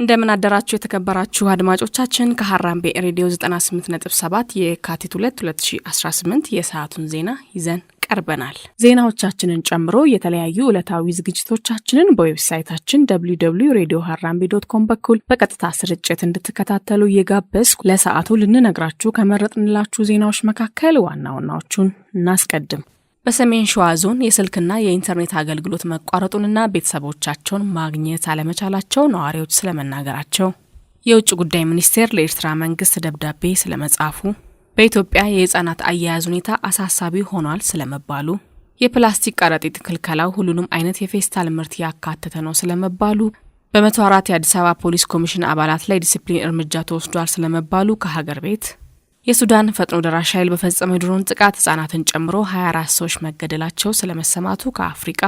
እንደምን አደራችሁ የተከበራችሁ አድማጮቻችን ከሐራምቤ ሬዲዮ 98.7 የካቲት 2 2018 የሰዓቱን ዜና ይዘን ቀርበናል። ዜናዎቻችንን ጨምሮ የተለያዩ ዕለታዊ ዝግጅቶቻችንን በዌብሳይታችን www.radioharambe.com በኩል በቀጥታ ስርጭት እንድትከታተሉ እየጋበዝኩ ለሰዓቱ ልንነግራችሁ ከመረጥንላችሁ ዜናዎች መካከል ዋናዎቹን እናስቀድም። በሰሜን ሸዋ ዞን የስልክና የኢንተርኔት አገልግሎት መቋረጡንና ቤተሰቦቻቸውን ማግኘት አለመቻላቸው ነዋሪዎች ስለመናገራቸው፣ የውጭ ጉዳይ ሚኒስቴር ለኤርትራ መንግስት ደብዳቤ ስለመጻፉ፣ በኢትዮጵያ የህፃናት አያያዝ ሁኔታ አሳሳቢ ሆኗል ስለመባሉ፣ የፕላስቲክ ቀረጢት ክልከላው ሁሉንም አይነት የፌስታል ምርት ያካተተ ነው ስለመባሉ፣ በ104 የአዲስ አበባ ፖሊስ ኮሚሽን አባላት ላይ ዲሲፕሊን እርምጃ ተወስዷል ስለመባሉ ከሀገር ቤት፣ የሱዳን ፈጥኖ ደራሽ ኃይል በፈጸመው ድሮን ጥቃት ህጻናትን ጨምሮ 24 ሰዎች መገደላቸው ስለመሰማቱ ከአፍሪካ፣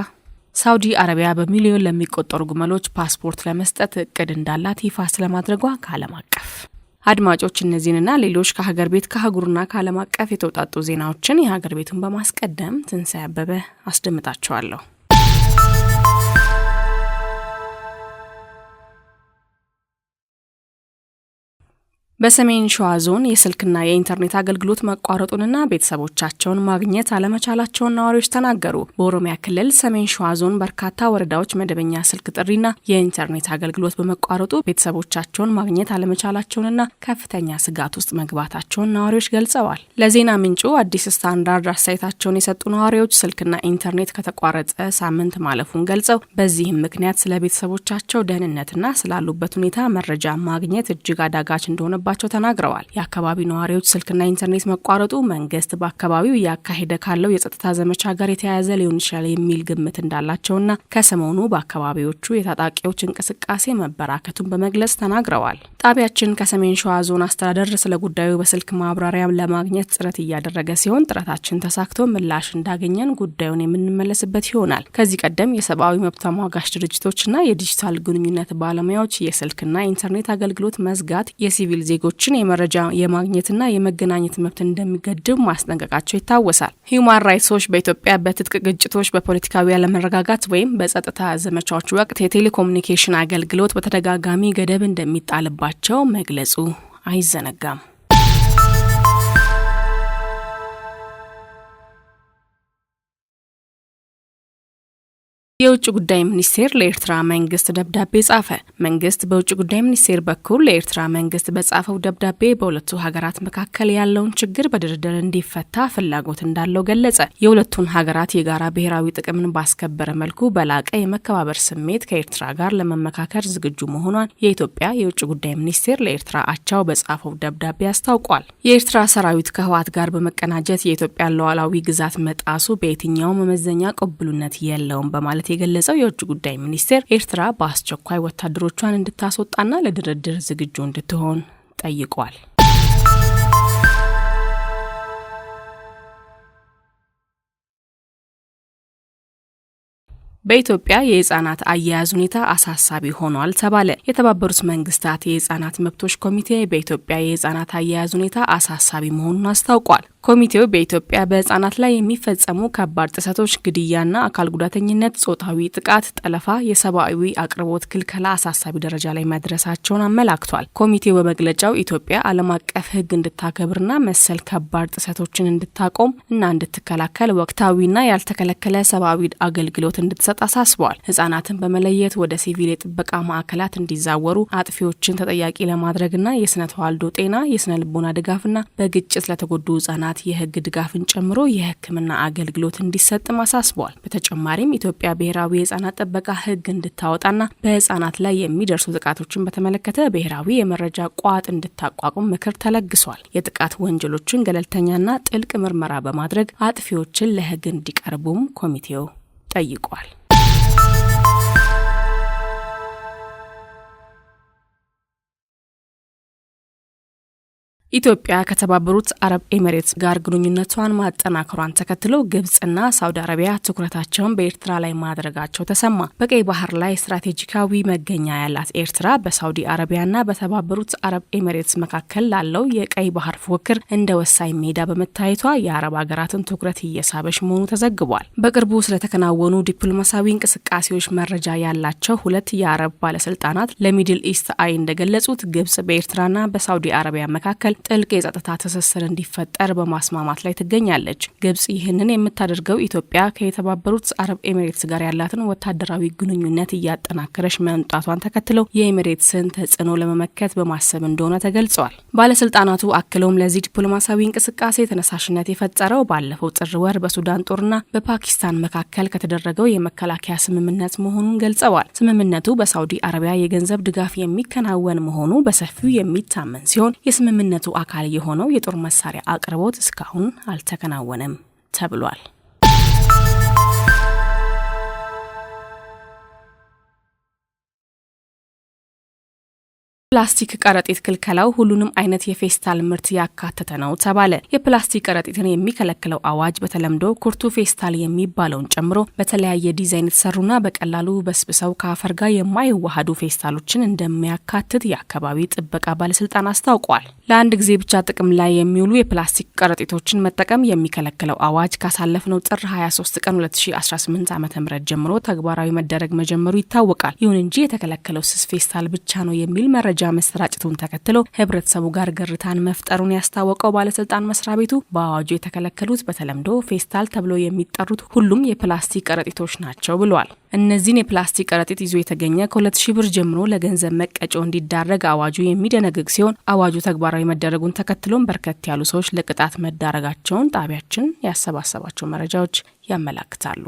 ሳውዲ አረቢያ በሚሊዮን ለሚቆጠሩ ግመሎች ፓስፖርት ለመስጠት እቅድ እንዳላት ይፋ ስለማድረጓ ከዓለም አቀፍ። አድማጮች እነዚህንና ሌሎች ከሀገር ቤት ከአህጉርና ከዓለም አቀፍ የተውጣጡ ዜናዎችን የሀገር ቤቱን በማስቀደም ትንሳኤ አበበ አስደምጣቸዋለሁ። በሰሜን ሸዋ ዞን የስልክና የኢንተርኔት አገልግሎት መቋረጡንና ቤተሰቦቻቸውን ማግኘት አለመቻላቸውን ነዋሪዎች ተናገሩ። በኦሮሚያ ክልል ሰሜን ሸዋ ዞን በርካታ ወረዳዎች መደበኛ ስልክ ጥሪና የኢንተርኔት አገልግሎት በመቋረጡ ቤተሰቦቻቸውን ማግኘት አለመቻላቸውንና ከፍተኛ ስጋት ውስጥ መግባታቸውን ነዋሪዎች ገልጸዋል። ለዜና ምንጩ አዲስ ስታንዳርድ አስተያየታቸውን የሰጡ ነዋሪዎች ስልክና ኢንተርኔት ከተቋረጠ ሳምንት ማለፉን ገልጸው በዚህም ምክንያት ስለ ቤተሰቦቻቸው ደህንነትና ስላሉበት ሁኔታ መረጃ ማግኘት እጅግ አዳጋች እንደሆነ ባቸው ተናግረዋል። የአካባቢ ነዋሪዎች ስልክና ኢንተርኔት መቋረጡ መንግስት በአካባቢው እያካሄደ ካለው የጸጥታ ዘመቻ ጋር የተያያዘ ሊሆን ይችላል የሚል ግምት እንዳላቸውና ከሰሞኑ በአካባቢዎቹ የታጣቂዎች እንቅስቃሴ መበራከቱን በመግለጽ ተናግረዋል። ጣቢያችን ከሰሜን ሸዋ ዞን አስተዳደር ስለ ጉዳዩ በስልክ ማብራሪያ ለማግኘት ጥረት እያደረገ ሲሆን ጥረታችን ተሳክቶ ምላሽ እንዳገኘን ጉዳዩን የምንመለስበት ይሆናል። ከዚህ ቀደም የሰብአዊ መብት ተሟጋች ድርጅቶችና የዲጂታል ግንኙነት ባለሙያዎች የስልክና ኢንተርኔት አገልግሎት መዝጋት የሲቪል ዜጎችን የመረጃ የማግኘትና የመገናኘት መብት እንደሚገድብ ማስጠንቀቃቸው ይታወሳል። ሂዩማን ራይትስ ዎች በኢትዮጵያ በትጥቅ ግጭቶች፣ በፖለቲካዊ አለመረጋጋት ወይም በጸጥታ ዘመቻዎች ወቅት የቴሌኮሙኒኬሽን አገልግሎት በተደጋጋሚ ገደብ እንደሚጣልባቸው መግለጹ አይዘነጋም። የውጭ ጉዳይ ሚኒስቴር ለኤርትራ መንግስት ደብዳቤ ጻፈ። መንግስት በውጭ ጉዳይ ሚኒስቴር በኩል ለኤርትራ መንግስት በጻፈው ደብዳቤ በሁለቱ ሀገራት መካከል ያለውን ችግር በድርድር እንዲፈታ ፍላጎት እንዳለው ገለጸ። የሁለቱን ሀገራት የጋራ ብሔራዊ ጥቅምን ባስከበረ መልኩ በላቀ የመከባበር ስሜት ከኤርትራ ጋር ለመመካከር ዝግጁ መሆኗን የኢትዮጵያ የውጭ ጉዳይ ሚኒስቴር ለኤርትራ አቻው በጻፈው ደብዳቤ አስታውቋል። የኤርትራ ሰራዊት ከህወሓት ጋር በመቀናጀት የኢትዮጵያን ሉዓላዊ ግዛት መጣሱ በየትኛው መመዘኛ ቅቡልነት የለውም በማለት የገለጸው የውጭ ጉዳይ ሚኒስቴር ኤርትራ በአስቸኳይ ወታደሮቿን እንድታስወጣና ለድርድር ዝግጁ እንድትሆን ጠይቋል። በኢትዮጵያ የህፃናት አያያዝ ሁኔታ አሳሳቢ ሆኗል ተባለ። የተባበሩት መንግስታት የህፃናት መብቶች ኮሚቴ በኢትዮጵያ የህፃናት አያያዝ ሁኔታ አሳሳቢ መሆኑን አስታውቋል። ኮሚቴው በኢትዮጵያ በህፃናት ላይ የሚፈጸሙ ከባድ ጥሰቶች፣ ግድያና አካል ጉዳተኝነት፣ ጾታዊ ጥቃት፣ ጠለፋ፣ የሰብአዊ አቅርቦት ክልከላ አሳሳቢ ደረጃ ላይ መድረሳቸውን አመላክቷል። ኮሚቴው በመግለጫው ኢትዮጵያ ዓለም አቀፍ ህግ እንድታከብርና መሰል ከባድ ጥሰቶችን እንድታቆም እና እንድትከላከል ወቅታዊና ያልተከለከለ ሰብአዊ አገልግሎት እንድትሰጥ አሳስበዋል። ህጻናትን በመለየት ወደ ሲቪል የጥበቃ ማዕከላት እንዲዛወሩ፣ አጥፊዎችን ተጠያቂ ለማድረግና የስነ ተዋልዶ ጤና፣ የስነ ልቦና ድጋፍና በግጭት ለተጎዱ ህጻናት የህግ ድጋፍን ጨምሮ የህክምና አገልግሎት እንዲሰጥም አሳስበዋል። በተጨማሪም ኢትዮጵያ ብሔራዊ የህጻናት ጥበቃ ህግ እንድታወጣና በህጻናት ላይ የሚደርሱ ጥቃቶችን በተመለከተ ብሔራዊ የመረጃ ቋት እንድታቋቁም ምክር ተለግሷል። የጥቃት ወንጀሎችን ገለልተኛና ጥልቅ ምርመራ በማድረግ አጥፊዎችን ለህግ እንዲቀርቡም ኮሚቴው ጠይቋል። ኢትዮጵያ ከተባበሩት አረብ ኤሚሬትስ ጋር ግንኙነቷን ማጠናከሯን ተከትሎ ግብጽና ሳውዲ አረቢያ ትኩረታቸውን በኤርትራ ላይ ማድረጋቸው ተሰማ። በቀይ ባህር ላይ ስትራቴጂካዊ መገኛ ያላት ኤርትራ በሳውዲ አረቢያና በተባበሩት አረብ ኤሚሬትስ መካከል ላለው የቀይ ባህር ፉክክር እንደ ወሳኝ ሜዳ በመታየቷ የአረብ ሀገራትን ትኩረት እየሳበች መሆኑ ተዘግቧል። በቅርቡ ስለተከናወኑ ዲፕሎማሲያዊ እንቅስቃሴዎች መረጃ ያላቸው ሁለት የአረብ ባለስልጣናት ለሚድል ኢስት አይ እንደገለጹት ግብጽ በኤርትራና በሳውዲ አረቢያ መካከል ጥልቅ የጸጥታ ትስስር እንዲፈጠር በማስማማት ላይ ትገኛለች። ግብጽ ይህንን የምታደርገው ኢትዮጵያ ከየተባበሩት አረብ ኤሚሬትስ ጋር ያላትን ወታደራዊ ግንኙነት እያጠናከረች መምጣቷን ተከትለው የኤሚሬትስን ተጽዕኖ ለመመከት በማሰብ እንደሆነ ተገልጿል። ባለስልጣናቱ አክለውም ለዚህ ዲፕሎማሲያዊ እንቅስቃሴ ተነሳሽነት የፈጠረው ባለፈው ጥር ወር በሱዳን ጦርና በፓኪስታን መካከል ከተደረገው የመከላከያ ስምምነት መሆኑን ገልጸዋል። ስምምነቱ በሳውዲ አረቢያ የገንዘብ ድጋፍ የሚከናወን መሆኑ በሰፊው የሚታመን ሲሆን የስምምነቱ አካል የሆነው የጦር መሳሪያ አቅርቦት እስካሁን አልተከናወነም ተብሏል። ፕላስቲክ ከረጢት ክልከላው ሁሉንም አይነት የፌስታል ምርት ያካተተ ነው ተባለ። የፕላስቲክ ከረጢትን የሚከለክለው አዋጅ በተለምዶ ኩርቱ ፌስታል የሚባለውን ጨምሮ በተለያየ ዲዛይን የተሰሩና በቀላሉ በስብሰው ከአፈር ጋር የማይዋሃዱ ፌስታሎችን እንደሚያካትት የአካባቢ ጥበቃ ባለስልጣን አስታውቋል። ለአንድ ጊዜ ብቻ ጥቅም ላይ የሚውሉ የፕላስቲክ ከረጢቶችን መጠቀም የሚከለክለው አዋጅ ካሳለፍነው ጥር 23 ቀን 2018 ዓ.ም ጀምሮ ተግባራዊ መደረግ መጀመሩ ይታወቃል። ይሁን እንጂ የተከለከለው ስስ ፌስታል ብቻ ነው የሚል መረጃ መሰራጨቱን ተከትሎ ህብረተሰቡ ጋር ግርታን መፍጠሩን ያስታወቀው ባለስልጣን መስሪያ ቤቱ በአዋጁ የተከለከሉት በተለምዶ ፌስታል ተብሎ የሚጠሩት ሁሉም የፕላስቲክ ከረጢቶች ናቸው ብሏል። እነዚህን የፕላስቲክ ከረጢት ይዞ የተገኘ ከ2000 ብር ጀምሮ ለገንዘብ መቀጮ እንዲዳረግ አዋጁ የሚደነግግ ሲሆን አዋጁ ተግባራዊ መደረጉን ተከትሎም በርከት ያሉ ሰዎች ለቅጣት መዳረጋቸውን ጣቢያችን ያሰባሰባቸው መረጃዎች ያመላክታሉ።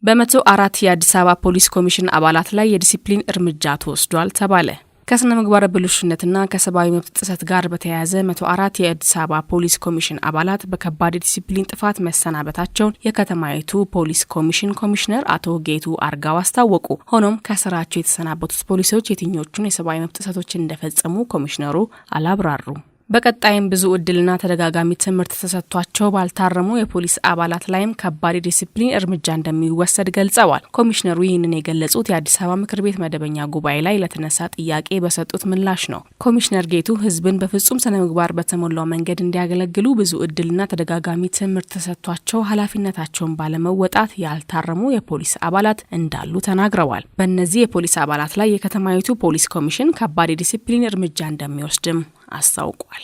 በ104 የአዲስ አበባ ፖሊስ ኮሚሽን አባላት ላይ የዲሲፕሊን እርምጃ ተወስዷል ተባለ። ከስነ ምግባር ብልሹነትና ከሰብአዊ መብት ጥሰት ጋር በተያያዘ 104 የአዲስ አበባ ፖሊስ ኮሚሽን አባላት በከባድ የዲሲፕሊን ጥፋት መሰናበታቸውን የከተማይቱ ፖሊስ ኮሚሽን ኮሚሽነር አቶ ጌቱ አርጋው አስታወቁ። ሆኖም ከስራቸው የተሰናበቱት ፖሊሶች የትኞቹን የሰብአዊ መብት ጥሰቶች እንደፈጸሙ ኮሚሽነሩ አላብራሩም። በቀጣይም ብዙ እድልና ተደጋጋሚ ትምህርት ተሰጥቷቸው ባልታረሙ የፖሊስ አባላት ላይም ከባድ የዲሲፕሊን እርምጃ እንደሚወሰድ ገልጸዋል። ኮሚሽነሩ ይህንን የገለጹት የአዲስ አበባ ምክር ቤት መደበኛ ጉባኤ ላይ ለተነሳ ጥያቄ በሰጡት ምላሽ ነው። ኮሚሽነር ጌቱ ህዝብን በፍጹም ስነ ምግባር በተሞላው መንገድ እንዲያገለግሉ ብዙ እድልና ተደጋጋሚ ትምህርት ተሰጥቷቸው ኃላፊነታቸውን ባለመወጣት ያልታረሙ የፖሊስ አባላት እንዳሉ ተናግረዋል። በእነዚህ የፖሊስ አባላት ላይ የከተማይቱ ፖሊስ ኮሚሽን ከባድ የዲሲፕሊን እርምጃ እንደሚወስድም አስታውቋል።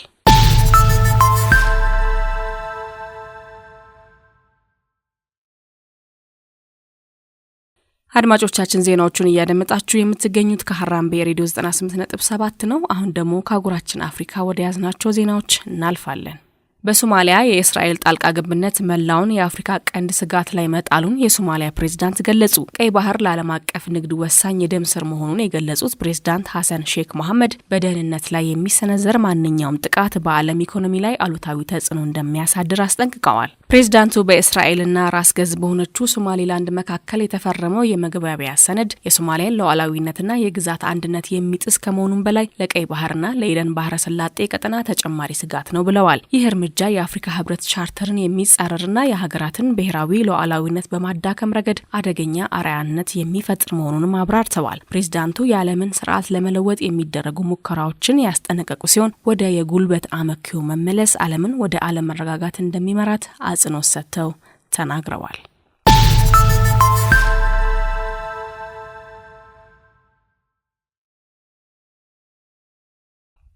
አድማጮቻችን ዜናዎቹን እያደመጣችሁ የምትገኙት ከሐራምቤ ሬዲዮ 98.7 ነው። አሁን ደግሞ ከአህጉራችን አፍሪካ ወደ ያዝናቸው ዜናዎች እናልፋለን። በሶማሊያ የእስራኤል ጣልቃ ገብነት መላውን የአፍሪካ ቀንድ ስጋት ላይ መጣሉን የሶማሊያ ፕሬዝዳንት ገለጹ። ቀይ ባህር ለዓለም አቀፍ ንግድ ወሳኝ የደም ስር መሆኑን የገለጹት ፕሬዝዳንት ሐሰን ሼክ መሐመድ በደህንነት ላይ የሚሰነዘር ማንኛውም ጥቃት በዓለም ኢኮኖሚ ላይ አሉታዊ ተጽዕኖ እንደሚያሳድር አስጠንቅቀዋል። ፕሬዝዳንቱ በእስራኤልና ራስ ገዝ በሆነችው ሶማሊላንድ መካከል የተፈረመው የመግባቢያ ሰነድ የሶማሊያን ሉዓላዊነትና የግዛት አንድነት የሚጥስ ከመሆኑም በላይ ለቀይ ባህርና ለኤደን ባህረ ሰላጤ ቀጠና ተጨማሪ ስጋት ነው ብለዋል። ይህ እርምጃ የአፍሪካ ህብረት ቻርተርን የሚጻረርና የሀገራትን ብሔራዊ ሉዓላዊነት በማዳከም ረገድ አደገኛ አርአያነት የሚፈጥር መሆኑንም አብራርተዋል። ፕሬዝዳንቱ የዓለምን ስርዓት ለመለወጥ የሚደረጉ ሙከራዎችን ያስጠነቀቁ ሲሆን ወደ የጉልበት አመክዮ መመለስ ዓለምን ወደ አለመረጋጋት እንደሚመራት አጽንኦት ሰጥተው ተናግረዋል።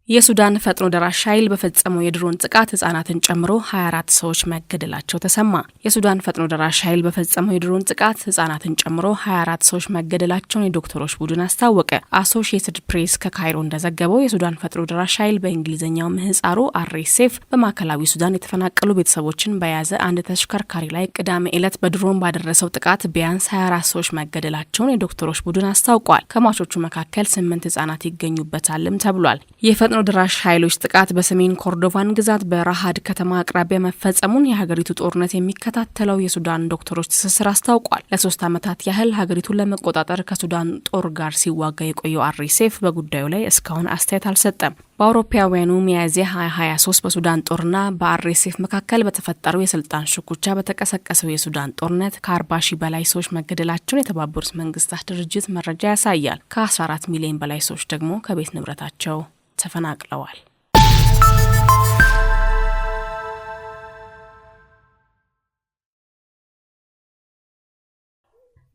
የሱዳን ፈጥኖ ደራሽ ኃይል በፈጸመው የድሮን ጥቃት ህጻናትን ጨምሮ 24 ሰዎች መገደላቸው ተሰማ። የሱዳን ፈጥኖ ደራሽ ኃይል በፈጸመው የድሮን ጥቃት ህጻናትን ጨምሮ 24 ሰዎች መገደላቸውን የዶክተሮች ቡድን አስታወቀ። አሶሺየትድ ፕሬስ ከካይሮ እንደዘገበው የሱዳን ፈጥኖ ደራሽ ኃይል በእንግሊዝኛው ምህጻሩ RSF በማዕከላዊ ሱዳን የተፈናቀሉ ቤተሰቦችን በያዘ አንድ ተሽከርካሪ ላይ ቅዳሜ ዕለት በድሮን ባደረሰው ጥቃት ቢያንስ 24 ሰዎች መገደላቸውን የዶክተሮች ቡድን አስታውቋል። ከሟቾቹ መካከል 8 ህጻናት ይገኙበታልም ተብሏል። የፈጥኖ የፈጥኖ ድራሽ ኃይሎች ጥቃት በሰሜን ኮርዶቫን ግዛት በራሃድ ከተማ አቅራቢያ መፈጸሙን የሀገሪቱ ጦርነት የሚከታተለው የሱዳን ዶክተሮች ትስስር አስታውቋል። ለ3 ዓመታት ያህል ሀገሪቱን ለመቆጣጠር ከሱዳን ጦር ጋር ሲዋጋ የቆየው RSF በጉዳዩ ላይ እስካሁን አስተያየት አልሰጠም። በአውሮፓውያኑ ሚያዝያ 2023 በሱዳን ጦርና በRSF መካከል በተፈጠረው የስልጣን ሽኩቻ በተቀሰቀሰው የሱዳን ጦርነት ከ40 ሺህ በላይ ሰዎች መገደላቸውን የተባበሩት መንግስታት ድርጅት መረጃ ያሳያል። ከ14 ሚሊዮን በላይ ሰዎች ደግሞ ከቤት ንብረታቸው ተፈናቅለዋል።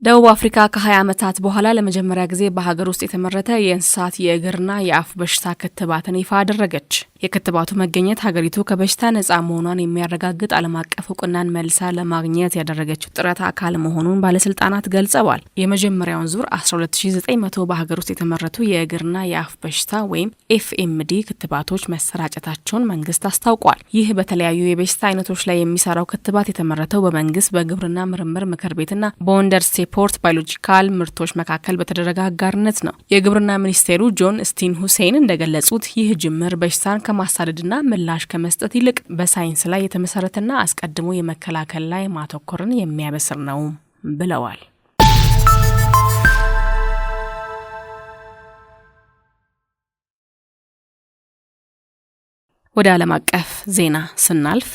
ደቡብ አፍሪካ ከ20 ዓመታት በኋላ ለመጀመሪያ ጊዜ በሀገር ውስጥ የተመረተ የእንስሳት የእግርና የአፍ በሽታ ክትባትን ይፋ አደረገች። የክትባቱ መገኘት ሀገሪቱ ከበሽታ ነጻ መሆኗን የሚያረጋግጥ ዓለም አቀፍ እውቅናን መልሳ ለማግኘት ያደረገችው ጥረት አካል መሆኑን ባለስልጣናት ገልጸዋል። የመጀመሪያውን ዙር 12900 በሀገር ውስጥ የተመረቱ የእግርና የአፍ በሽታ ወይም FMD ክትባቶች መሰራጨታቸውን መንግስት አስታውቋል። ይህ በተለያዩ የበሽታ አይነቶች ላይ የሚሰራው ክትባት የተመረተው በመንግስት በግብርና ምርምር ምክር ቤትና በወንደር ስቴፖርት ባዮሎጂካል ምርቶች መካከል በተደረገ አጋርነት ነው። የግብርና ሚኒስቴሩ ጆን ስቲን ሁሴን እንደገለጹት ይህ ጅምር በሽታን ከማሳደድና ምላሽ ከመስጠት ይልቅ በሳይንስ ላይ የተመሰረተና አስቀድሞ የመከላከል ላይ ማተኮርን የሚያበስር ነው ብለዋል። ወደ ዓለም አቀፍ ዜና ስናልፍ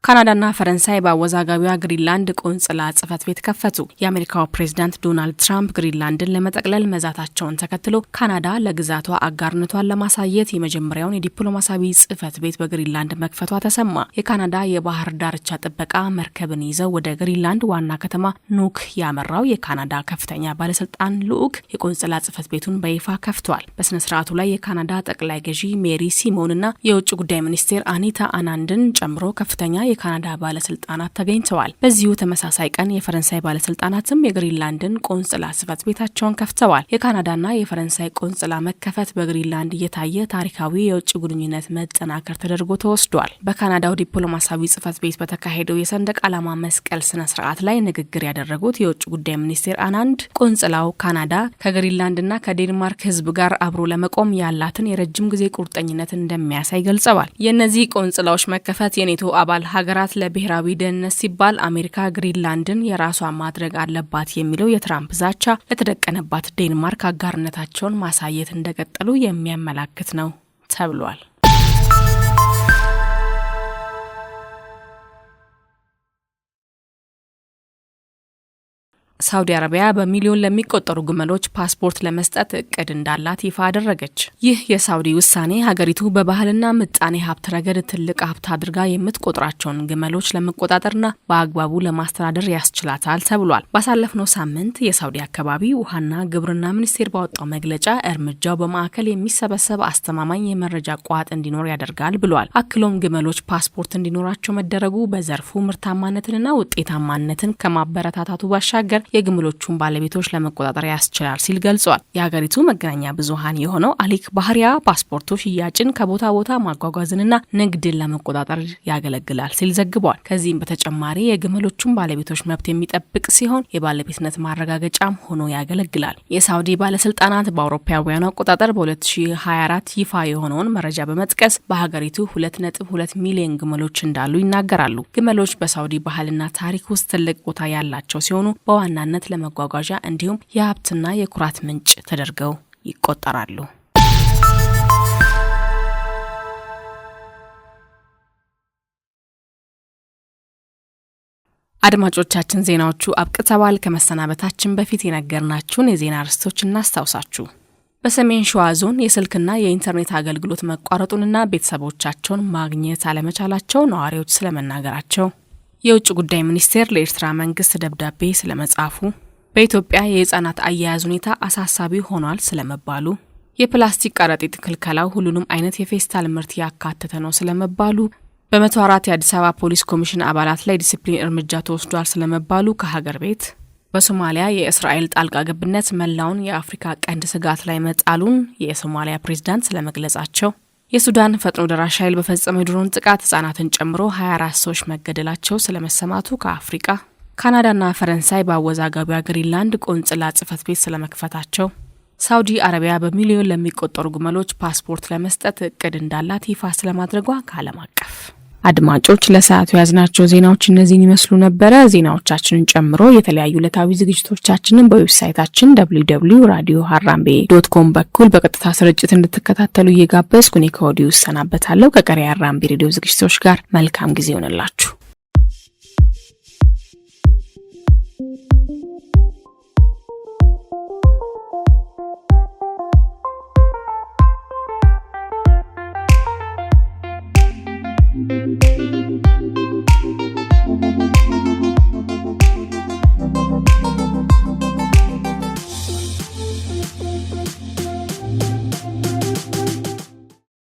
ካናዳና ፈረንሳይ በአወዛጋቢዋ ግሪንላንድ ቆንጽላ ጽሕፈት ቤት ከፈቱ። የአሜሪካው ፕሬዝዳንት ዶናልድ ትራምፕ ግሪንላንድን ለመጠቅለል መዛታቸውን ተከትሎ ካናዳ ለግዛቷ አጋርነቷን ለማሳየት የመጀመሪያውን የዲፕሎማሲያዊ ጽሕፈት ቤት በግሪንላንድ መክፈቷ ተሰማ። የካናዳ የባህር ዳርቻ ጥበቃ መርከብን ይዘው ወደ ግሪንላንድ ዋና ከተማ ኑክ ያመራው የካናዳ ከፍተኛ ባለስልጣን ልዑክ የቆንጽላ ጽሕፈት ቤቱን በይፋ ከፍቷል። በስነ ስርዓቱ ላይ የካናዳ ጠቅላይ ገዢ ሜሪ ሲሞንና የውጭ ጉዳይ ሚኒስቴር አኒታ አናንድን ጨምሮ ከፍተኛ የካናዳ ባለስልጣናት ተገኝተዋል። በዚሁ ተመሳሳይ ቀን የፈረንሳይ ባለስልጣናትም የግሪንላንድን ቆንጽላ ጽሕፈት ቤታቸውን ከፍተዋል። የካናዳና የፈረንሳይ ቆንጽላ መከፈት በግሪንላንድ እየታየ ታሪካዊ የውጭ ግንኙነት መጠናከር ተደርጎ ተወስዷል። በካናዳው ዲፕሎማሲያዊ ጽሕፈት ቤት በተካሄደው የሰንደቅ ዓላማ መስቀል ስነ ስርዓት ላይ ንግግር ያደረጉት የውጭ ጉዳይ ሚኒስቴር አናንድ ቆንጽላው ካናዳ ከግሪንላንድና ከዴንማርክ ሕዝብ ጋር አብሮ ለመቆም ያላትን የረጅም ጊዜ ቁርጠኝነት እንደሚያሳይ ገልጸዋል። የእነዚህ ቆንጽላዎች መከፈት የኔቶ አባል ሀገራት ለብሔራዊ ደህንነት ሲባል አሜሪካ ግሪንላንድን የራሷ ማድረግ አለባት የሚለው የትራምፕ ዛቻ ለተደቀነባት ዴንማርክ አጋርነታቸውን ማሳየት እንደቀጠሉ የሚያመላክት ነው ተብሏል። ሳውዲ አረቢያ በሚሊዮን ለሚቆጠሩ ግመሎች ፓስፖርት ለመስጠት እቅድ እንዳላት ይፋ አደረገች። ይህ የሳውዲ ውሳኔ ሀገሪቱ በባህልና ምጣኔ ሀብት ረገድ ትልቅ ሀብት አድርጋ የምትቆጥራቸውን ግመሎች ለመቆጣጠርና በአግባቡ ለማስተዳደር ያስችላታል ተብሏል። ባሳለፍነው ሳምንት የሳውዲ አካባቢ ውሃና ግብርና ሚኒስቴር ባወጣው መግለጫ እርምጃው በማዕከል የሚሰበሰብ አስተማማኝ የመረጃ ቋት እንዲኖር ያደርጋል ብሏል። አክሎም ግመሎች ፓስፖርት እንዲኖራቸው መደረጉ በዘርፉ ምርታማነትንና ውጤታማነትን ከማበረታታቱ ባሻገር የግመሎቹን ባለቤቶች ለመቆጣጠር ያስችላል ሲል ገልጿል። የሀገሪቱ መገናኛ ብዙሃን የሆነው አሊክ ባህሪያ ፓስፖርቱ ሽያጭን ከቦታ ቦታ ማጓጓዝንና ንግድን ለመቆጣጠር ያገለግላል ሲል ዘግቧል። ከዚህም በተጨማሪ የግመሎቹን ባለቤቶች መብት የሚጠብቅ ሲሆን የባለቤትነት ማረጋገጫም ሆኖ ያገለግላል። የሳውዲ ባለስልጣናት በአውሮፓውያኑ አቆጣጠር በ2024 ይፋ የሆነውን መረጃ በመጥቀስ በሀገሪቱ 2.2 ሚሊዮን ግመሎች እንዳሉ ይናገራሉ። ግመሎች በሳውዲ ባህልና ታሪክ ውስጥ ትልቅ ቦታ ያላቸው ሲሆኑ በዋናነት ለመጓጓዣ እንዲሁም የሀብትና የኩራት ምንጭ ተደርገው ይቆጠራሉ። አድማጮቻችን ዜናዎቹ አብቅተዋል። ከመሰናበታችን በፊት የነገርናችሁን የዜና ርዕሶች እናስታውሳችሁ። በሰሜን ሸዋ ዞን የስልክና የኢንተርኔት አገልግሎት መቋረጡንና ቤተሰቦቻቸውን ማግኘት አለመቻላቸው ነዋሪዎች ስለመናገራቸው፣ የውጭ ጉዳይ ሚኒስቴር ለኤርትራ መንግስት ደብዳቤ ስለመጻፉ፣ በኢትዮጵያ የህፃናት አያያዝ ሁኔታ አሳሳቢ ሆኗል ስለመባሉ፣ የፕላስቲክ ከረጢት ክልከላው ሁሉንም አይነት የፌስታል ምርት ያካተተ ነው ስለመባሉ፣ በ104 የአዲስ አበባ ፖሊስ ኮሚሽን አባላት ላይ ዲሲፕሊን እርምጃ ተወስዷል ስለመባሉ ከሀገር ቤት፣ በሶማሊያ የእስራኤል ጣልቃ ገብነት መላውን የአፍሪካ ቀንድ ስጋት ላይ መጣሉን የሶማሊያ ፕሬዝዳንት ስለመግለጻቸው፣ የሱዳን ፈጥኖ ደራሽ ኃይል በፈጸመው የድሮን ጥቃት ህጻናትን ጨምሮ 24 ሰዎች መገደላቸው ስለመሰማቱ ከአፍሪካ፣ ካናዳና ፈረንሳይ በአወዛጋቢዋ ግሪንላንድ ቆንጽላ ጽሕፈት ቤት ስለመክፈታቸው፣ ሳውዲ አረቢያ በሚሊዮን ለሚቆጠሩ ግመሎች ፓስፖርት ለመስጠት እቅድ እንዳላት ይፋ ስለማድረጓ ከዓለም አቀፍ አድማጮች ለሰዓቱ ያዝናቸው ዜናዎች እነዚህን ይመስሉ ነበር። ዜናዎቻችንን ጨምሮ የተለያዩ ዕለታዊ ዝግጅቶቻችንን በዌብሳይታችን www.radioharambe.com በኩል በቀጥታ ስርጭት እንድትከታተሉ እየጋበዝኩ እኔ ከወዲሁ እሰናበታለሁ። ከቀሪ ሃራምቤ ሬዲዮ ዝግጅቶች ጋር መልካም ጊዜ ይሁንላችሁ።